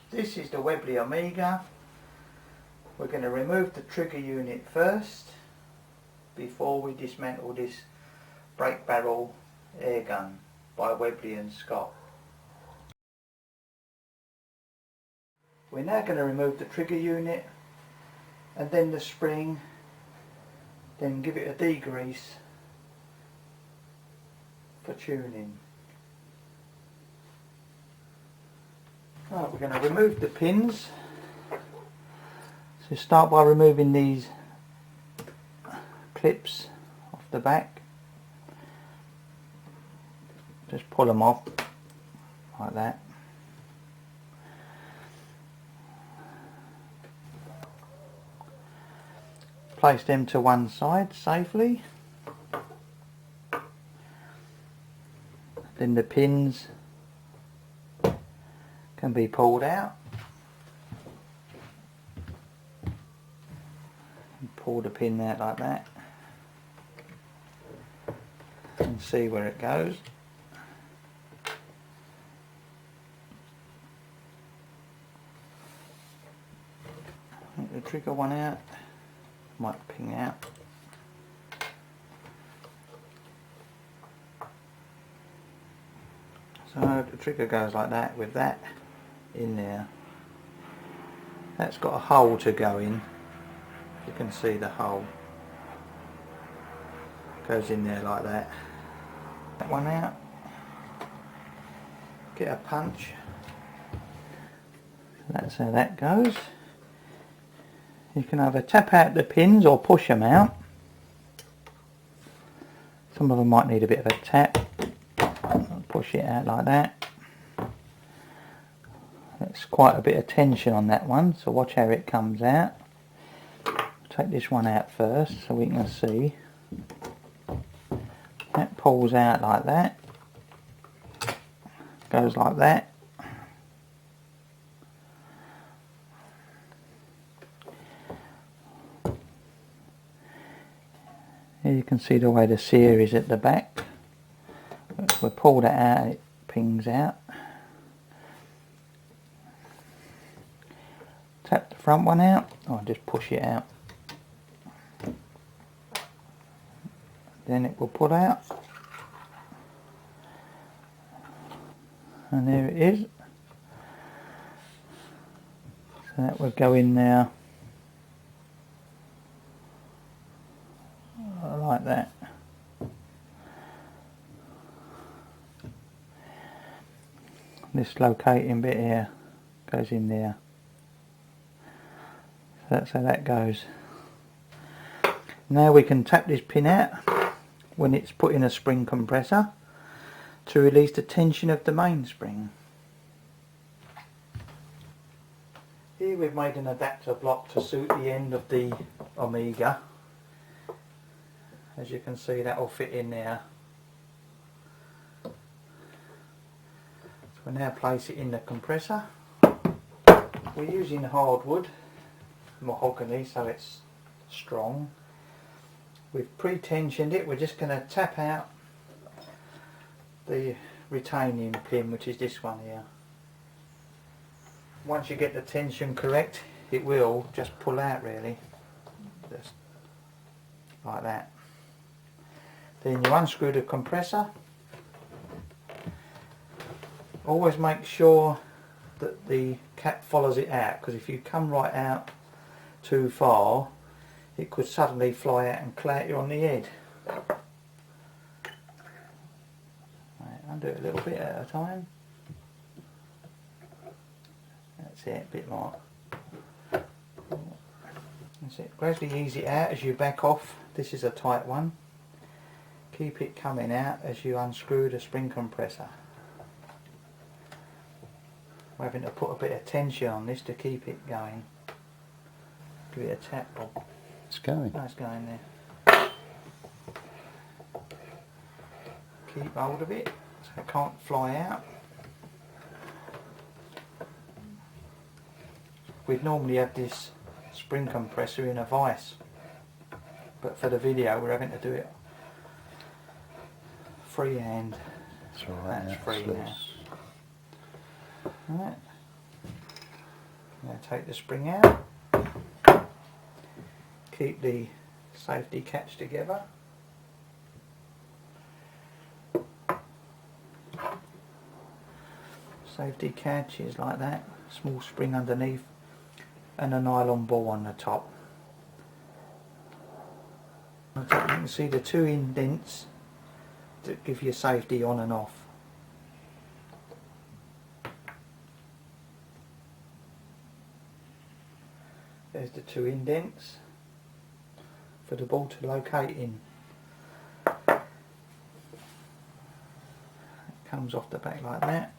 This is the Webley Omega. We're going to remove the trigger unit first before we dismantle this brake barrel air gun by Webley and Scott. We're now going to remove the trigger unit and then the spring, then give it a degrease for tuning. Right, we're going to remove the pins. So start by removing these clips off the back. Just pull them off like that. Place them to one side safely. Then the pins can be pulled out. Pull the pin out like that and see where it goes. Take the trigger one out, might ping out. So the trigger goes like that with that in there. That's got a hole to go in. You can see the hole goes in there like that. That one out. Get a punch. That's how that goes. You can either tap out the pins or push them out. Some of them might need a bit of a tap. Push it out like that. There's quite a bit of tension on that one, so watch how it comes out. Take this one out first so we can see. That pulls out like that. Goes like that. Here you can see the way the sear is at the back. If we pull that out, it pings out. Tap the front one out, or just push it out. Then it will pull out. And there it is. So that will go in there like that. This locating bit here goes in there. So that's how that goes. Now we can tap this pin out when it's put in a spring compressor to release the tension of the mainspring. Here we've made an adapter block to suit the end of the Omega. As you can see, that will fit in there. So we now place it in the compressor. We're using hardwood, mahogany, so it's strong. We've pre-tensioned it. We're just going to tap out the retaining pin, which is this one here. Once you get the tension correct, it will just pull out really, just like that. Then you unscrew the compressor. Always make sure that the cap follows it out, because if you come right out too far, it could suddenly fly out and clout you on the head. Right, I'll do it a little bit at a time. That's it, a bit more. That's it. Gradually ease it out as you back off. This is a tight one. Keep it coming out as you unscrew the spring compressor. We're having to put a bit of tension on this to keep it going. Give it a tap, Bob. It's going. Oh, it's going there. Keep hold of it so it can't fly out. We'd normally have this spring compressor in a vise, but for the video we're having to do it freehand. That's alright. That's free now. Right. Now take the spring out, keep the safety catch together. Safety catch is like that, small spring underneath and a nylon ball on the top. You can see the two indents that give you safety on and off. There's the two indents for the ball to locate in. It comes off the back like that.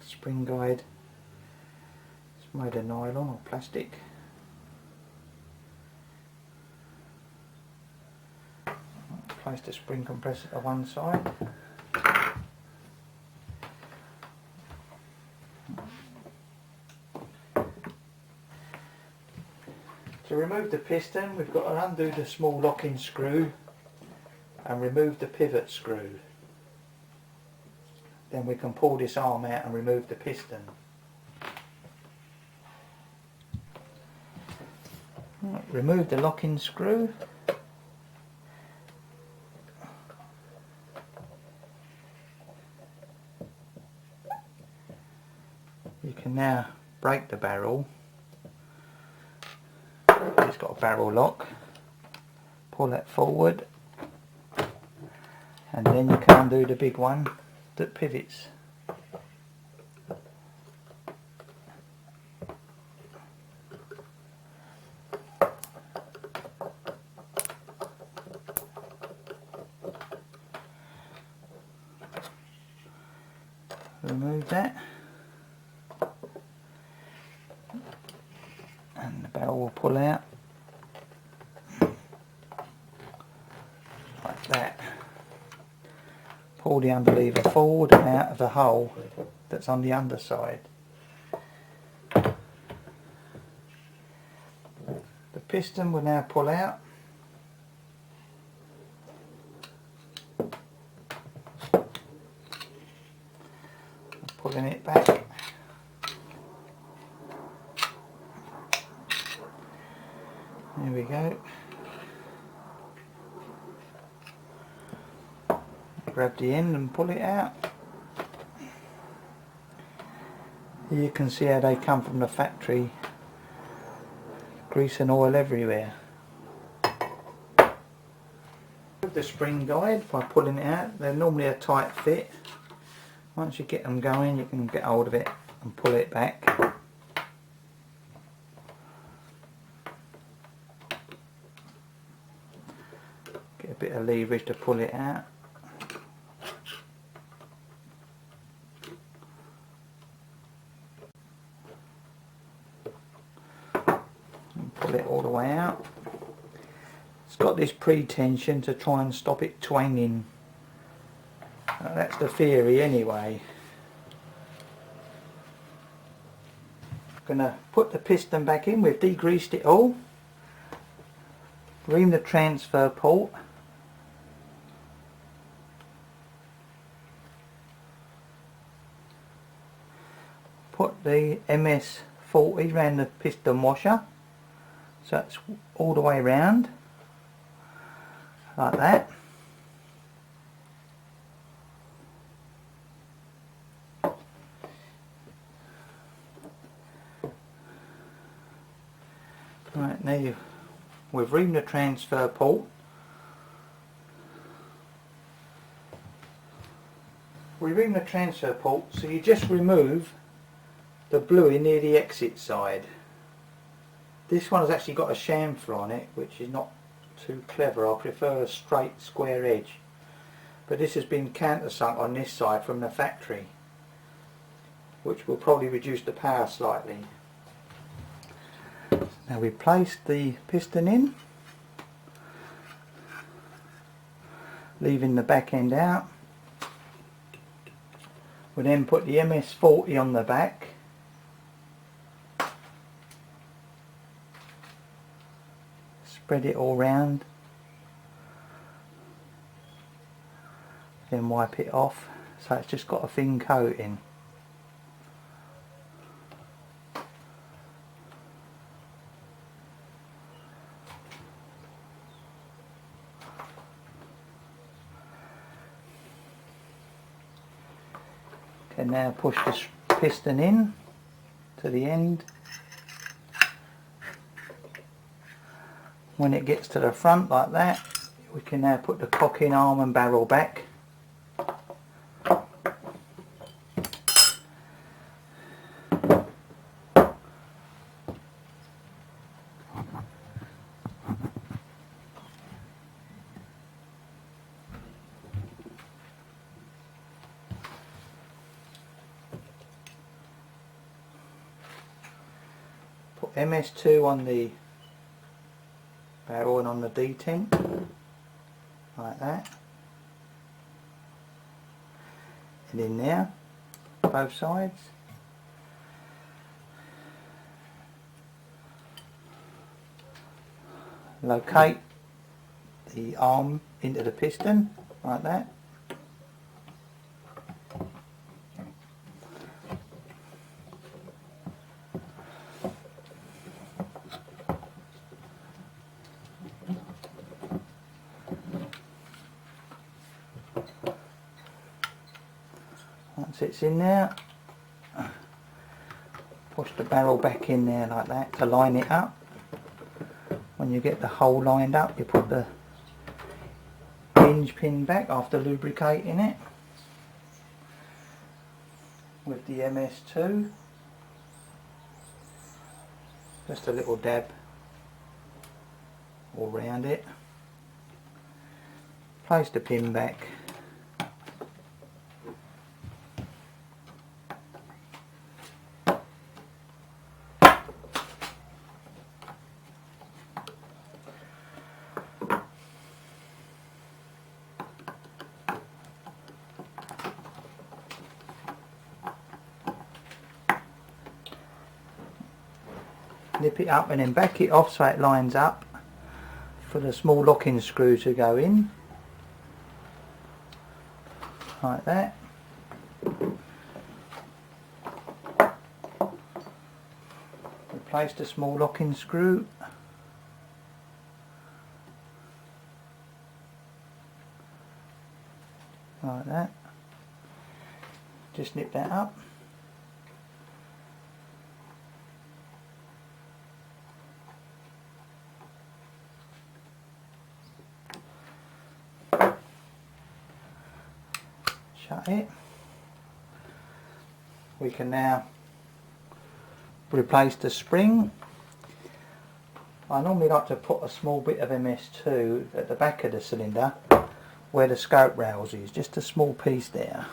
Spring guide, it's made of nylon or plastic. Place the spring compressor to one side. To remove the piston, we've got to undo the small locking screw and remove the pivot screw. Then we can pull this arm out and remove the piston. Right, remove the locking screw. You can now break the barrel. It's got a barrel lock. Pull that forward and then you can undo the big one that pivots. Remove that and the barrel will pull out like that. Pull the underlever forward and out of the hole that's on the underside. The piston will now pull out. Pulling it back. There we go. Grab the end and pull it out. Here you can see how they come from the factory. Grease and oil everywhere. With the spring guide, by pulling it out, they're normally a tight fit. Once you get them going, you can get hold of it and pull it back. Get a bit of leverage to pull it out. And pull it all the way out. It's got this pre-tension to try and stop it twanging. That's the theory anyway. I'm going to put the piston back in. We've degreased it all. Ream the transfer port. Put the MS40 around the piston washer. So it's all the way round. Like that. Right, now we've reamed the transfer port. We ream the transfer port, so you just remove the bluey near the exit side. This one has actually got a chamfer on it, which is not too clever. I prefer a straight square edge. But this has been countersunk on this side from the factory, which will probably reduce the power slightly. Now we place the piston in, leaving the back end out. We then put the MS40 on the back. Spread it all round. Then wipe it off so it's just got a thin coating. can now push the piston in to the end. When it gets to the front like that, we can now put the cocking arm and barrel back. Put MS2 on the barrel and on the detent, like that, and in there, both sides. Locate the arm into the piston, like that. Once it's in there, push the barrel back in there like that to line it up. When you get the hole lined up, you put the hinge pin back after lubricating it with the MS2. Just a little dab all round it. Place the pin back. Nip it up and then back it off so it lines up for the small locking screw to go in, like that. Replace the small locking screw. Like that. Just nip that up. Shut it. We can now replace the spring. I normally like to put a small bit of MS2 at the back of the cylinder where the scope rails is, just a small piece there,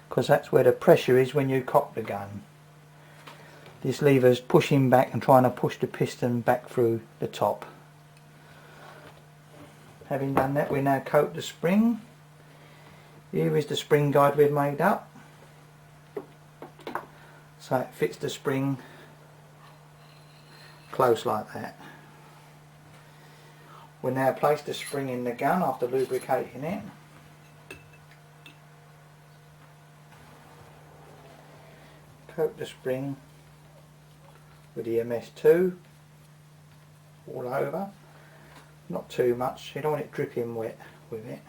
because that's where the pressure is when you cock the gun. This lever's pushing back and trying to push the piston back through the top. Having done that, we now coat the spring. Here is the spring guide we've made up, so it fits the spring close like that. We'll now place the spring in the gun after lubricating it. Coat the spring with the MS2 all over, not too much, you don't want it dripping wet with it.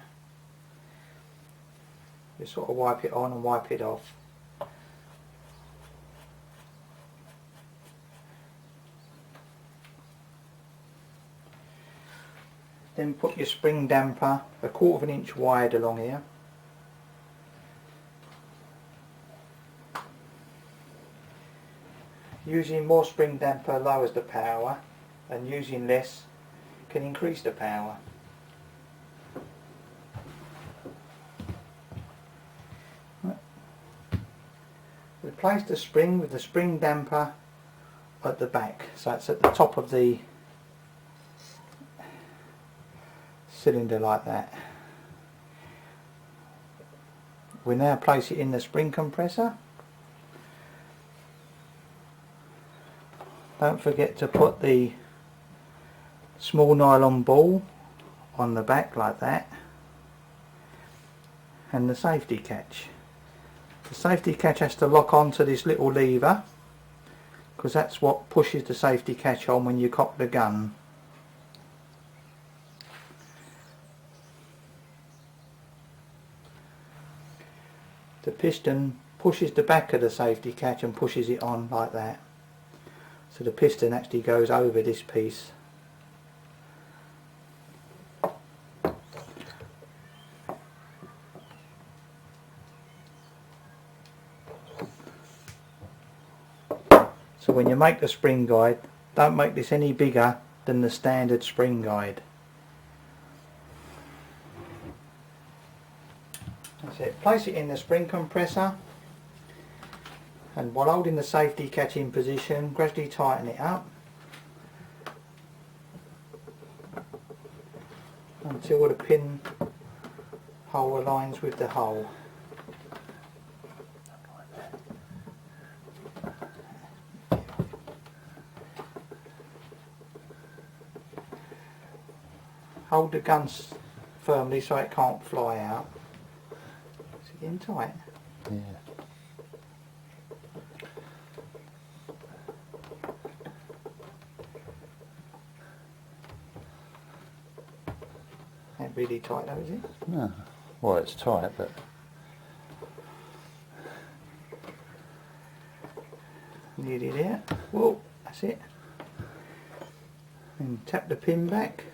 Just sort of wipe it on and wipe it off. Then put your spring damper 1/4 of an inch wide along here. Using more spring damper lowers the power, and using less can increase the power. Replace the spring with the spring damper at the back, so it's at the top of the cylinder like that. We now place it in the spring compressor. Don't forget to put the small nylon ball on the back like that, and the safety catch. The safety catch has to lock onto this little lever, because that's what pushes the safety catch on when you cock the gun. To piston pushes the back of the safety catch and pushes it on like that. So the piston actually goes over this piece. So when you make the spring guide, don't make this any bigger than the standard spring guide. That's it. Place it in the spring compressor, and while holding the safety catch in position, gradually tighten it up until the pin hole aligns with the hole. Hold the gun firmly so it can't fly out. Is it getting tight? Yeah. Ain't really tight though, is it? No. Well, it's tight, but Nearly there. Whoa, that's it. And tap the pin back.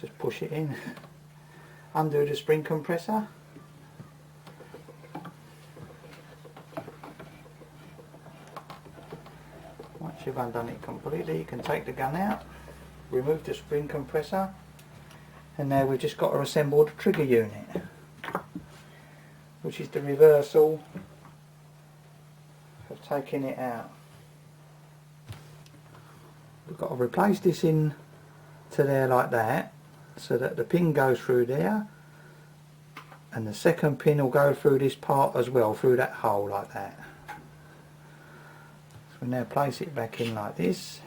Just push it in. Undo the spring compressor. Once you've undone it completely, you can take the gun out, remove the spring compressor, and now we've just got to assemble the trigger unit, which is the reversal of taking it out. We've got to replace this in to there like that, so that the pin goes through there, and the second pin will go through this part as well, through that hole like that. So we now place it back in like this.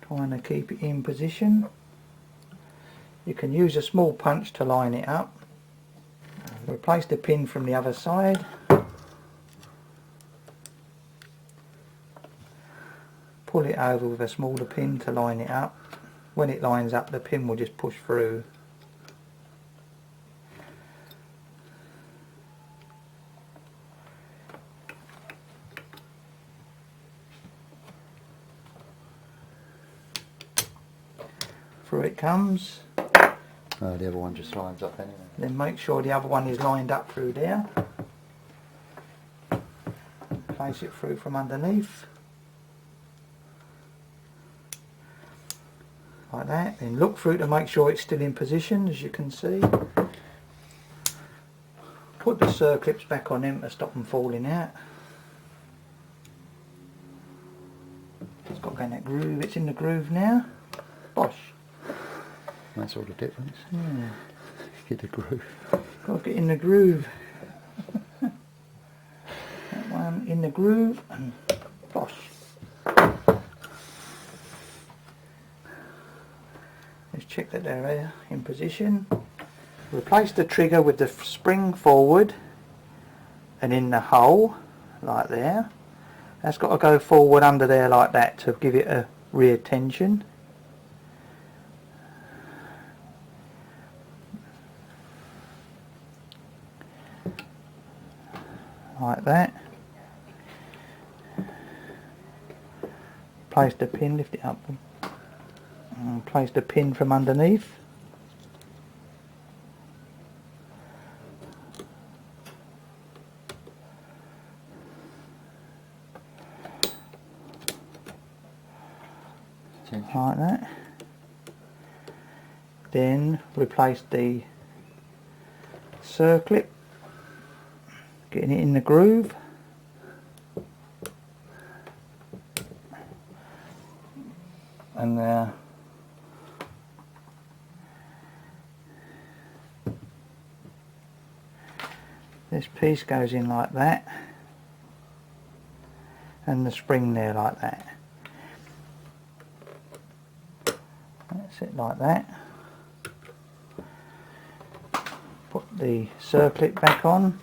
Trying to keep it in position. You can use a small punch to line it up. Replace the pin from the other side. Pull it over with a smaller pin to line it up. When it lines up, the pin will just push through. Through it comes. oh, the other one just lines up anyway. Then make sure the other one is lined up through there. Place it through from underneath. Like that. Then look through to make sure it's still in position, as you can see. Put the circlips back on them to stop them falling out. It's got to go in that groove. It's in the groove now. Bosh. That's all the difference. Yeah. Get the groove. Got to get in the groove. That one in the groove and bosh. Let's check that they're in position. Replace the trigger with the spring forward and in the hole like there. That's got to go forward under there like that to give it a rear tension. Like that. Place the pin, lift it up and place the pin from underneath. Like that. Then replace the circlip, getting it in the groove. And this piece goes in like that, and the spring there like that. That's it like that. Put the circlip back on.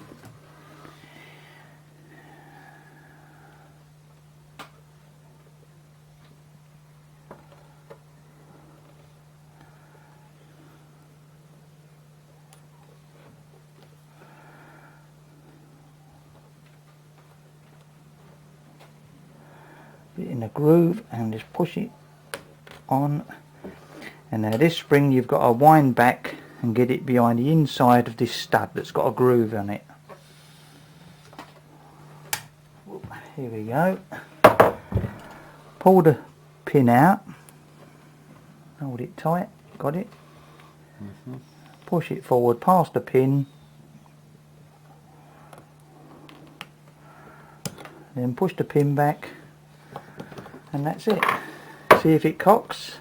it in a groove and just push it on. And now this spring you've got to wind back and get it behind the inside of this stud that's got a groove on it. Here we go. Pull the pin out, hold it tight, got it? Push it forward past the pin, then push the pin back, and that's it. See if it cocks.